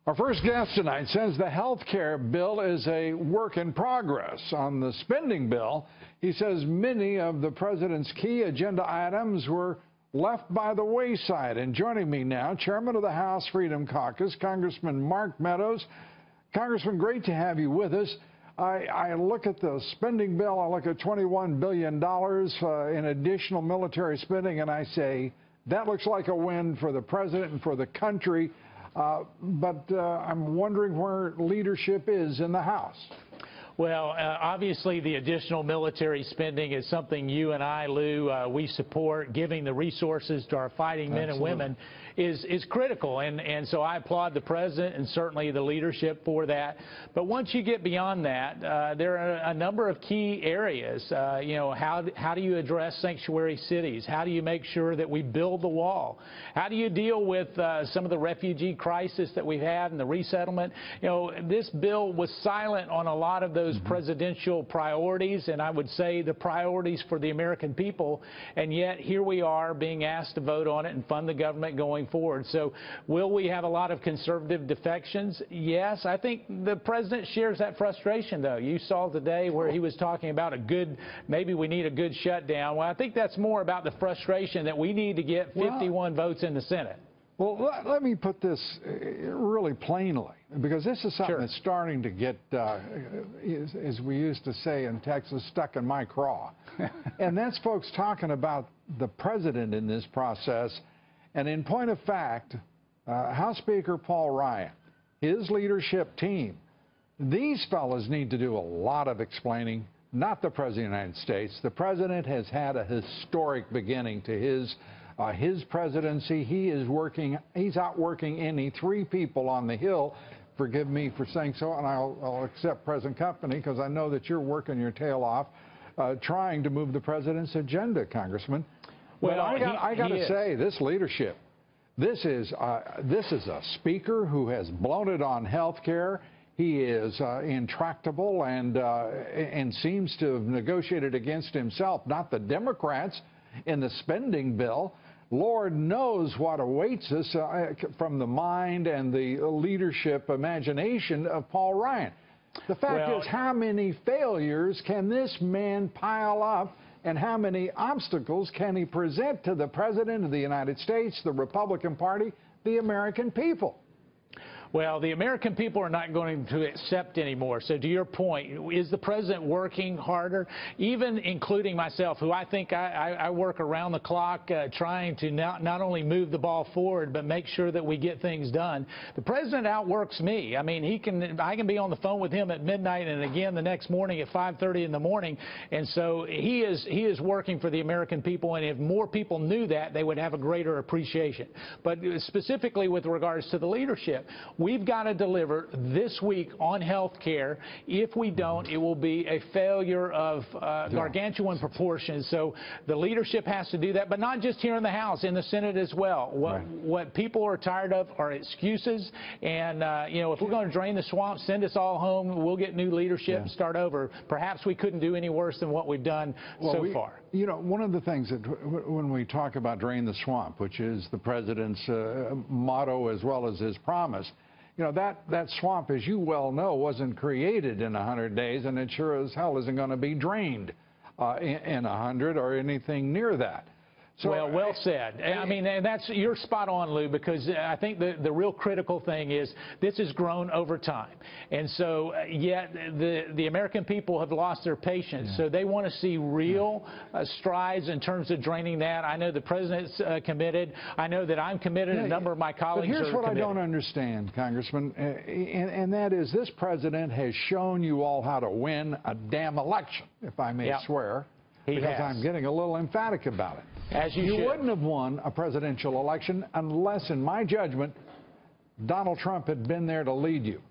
Our first guest tonight says the health care bill is a work in progress. On the spending bill, he says many of the president's key agenda items were left by the wayside. And joining me now, Chairman of the House Freedom Caucus, Congressman Mark Meadows. Congressman, great to have you with us. I look at the spending bill, I look at $21 billion in additional military spending, and I say, that looks like a win for the president and for the country. But I'm wondering where leadership is in the House. Well, obviously the additional military spending is something you and I, Lou, we support. Giving the resources to our fighting men and women is critical. And so I applaud the president and certainly the leadership for that. But once you get beyond that, there are a number of key areas. How do you address sanctuary cities? How do you make sure that we build the wall? How do you deal with some of the refugee crisis that we've had and the resettlement? This bill was silent on a lot of those presidential priorities, and I would say the priorities for the American people, and yet here we are being asked to vote on it and fund the government going forward. So will we have a lot of conservative defections? Yes. I think the president shares that frustration, though. You saw today where he was talking about maybe we need a good shutdown. Well, I think that's more about the frustration that we need to get 51 votes in the Senate. Well, let me put this really plainly, because this is something that's starting to get, as we used to say in Texas, stuck in my craw. And that's folks talking about the president in this process. And in point of fact, House Speaker Paul Ryan, his leadership team, these fellas need to do a lot of explaining, not the President of the United States. The president has had a historic beginning to his presidency. He's outworking any three people on the Hill. Forgive me for saying so, and I'll accept present company because I know that you're working your tail off trying to move the president's agenda, Congressman. Well, I got to say, this leadership, this is a speaker who has blown it on health care. He is intractable and seems to have negotiated against himself, not the Democrats, in the spending bill. Lord knows what awaits us from the mind and the leadership imagination of Paul Ryan. The fact is, how many failures can this man pile up, and how many obstacles can he present to the President of the United States, the Republican Party, the American people? Well, the American people are not going to accept anymore. So to your point, is the president working harder? Even including myself, who I think I work around the clock trying to not only move the ball forward, but make sure that we get things done. The president outworks me. I mean, I can be on the phone with him at midnight and again the next morning at 5:30 in the morning. And so he is working for the American people. And if more people knew that, they would have a greater appreciation. But specifically with regards to the leadership, we've got to deliver this week on health care. If we don't, it will be a failure of gargantuan proportions. So the leadership has to do that, but not just here in the House, in the Senate as well. What people are tired of are excuses. And, if we're going to drain the swamp, send us all home, we'll get new leadership and start over. Perhaps we couldn't do any worse than what we've done so far. One of the things that when we talk about drain the swamp, which is the president's motto as well as his promise, that swamp, as you well know, wasn't created in 100 days, and it sure as hell isn't going to be drained in 100 or anything near that. So, well said. I mean, and you're spot on, Lou, because I think the real critical thing is this has grown over time. And so yet the American people have lost their patience. So they want to see real strides in terms of draining that. I know the president's committed. I know that I'm committed. A number of my colleagues are committed. But here's what I don't understand, Congressman, and that is this president has shown you all how to win a damn election, if I may swear. Because I'm getting a little emphatic about it. As you wouldn't have won a presidential election unless, in my judgment, Donald Trump had been there to lead you.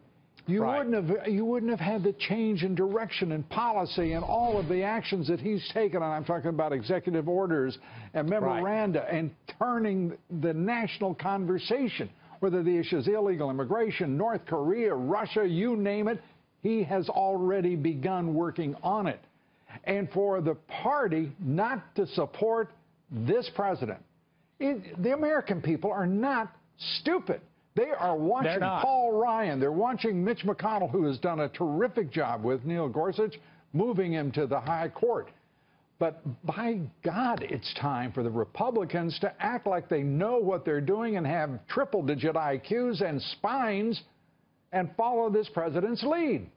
You wouldn't have had the change in direction and policy and all of the actions that he's taken. And I'm talking about executive orders and memoranda and turning the national conversation, whether the issue is illegal immigration, North Korea, Russia, you name it. He has already begun working on it. And for the party not to support this president, the American people are not stupid. They are watching Paul Ryan. They're watching Mitch McConnell, who has done a terrific job with Neil Gorsuch, moving him to the high court. But by God, it's time for the Republicans to act like they know what they're doing and have triple-digit IQs and spines and follow this president's lead.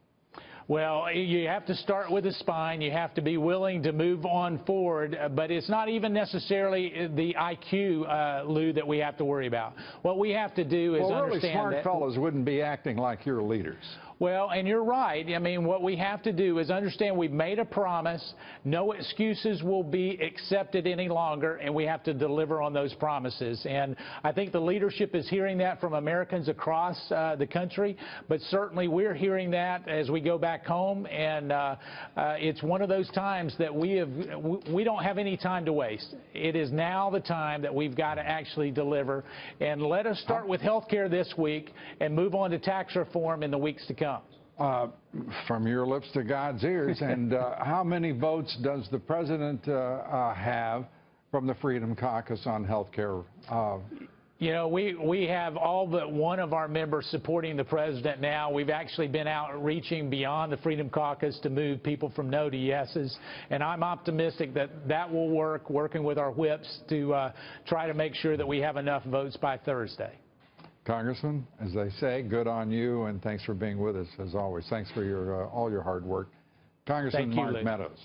Well, you have to start with a spine. You have to be willing to move on forward. But it's not even necessarily the IQ, Lou, that we have to worry about. What we have to do is understand really smart fellows wouldn't be acting like your leaders. Well, and you're right. I mean, what we have to do is understand we've made a promise. No excuses will be accepted any longer, and we have to deliver on those promises. And I think the leadership is hearing that from Americans across the country, but certainly we're hearing that as we go back home. And it's one of those times that we don't have any time to waste. It is now the time that we've got to actually deliver. And let us start with health care this week and move on to tax reform in the weeks to come. From your lips to God's ears. And how many votes does the president have from the Freedom Caucus on health care? You know, we have all but one of our members supporting the president now. We've actually been outreaching beyond the Freedom Caucus to move people from no to yeses. And I'm optimistic that that will work, working with our whips to try to make sure that we have enough votes by Thursday. Congressman, as they say, good on you, and thanks for being with us as always. Thanks for all your hard work. Congressman Mark Meadows.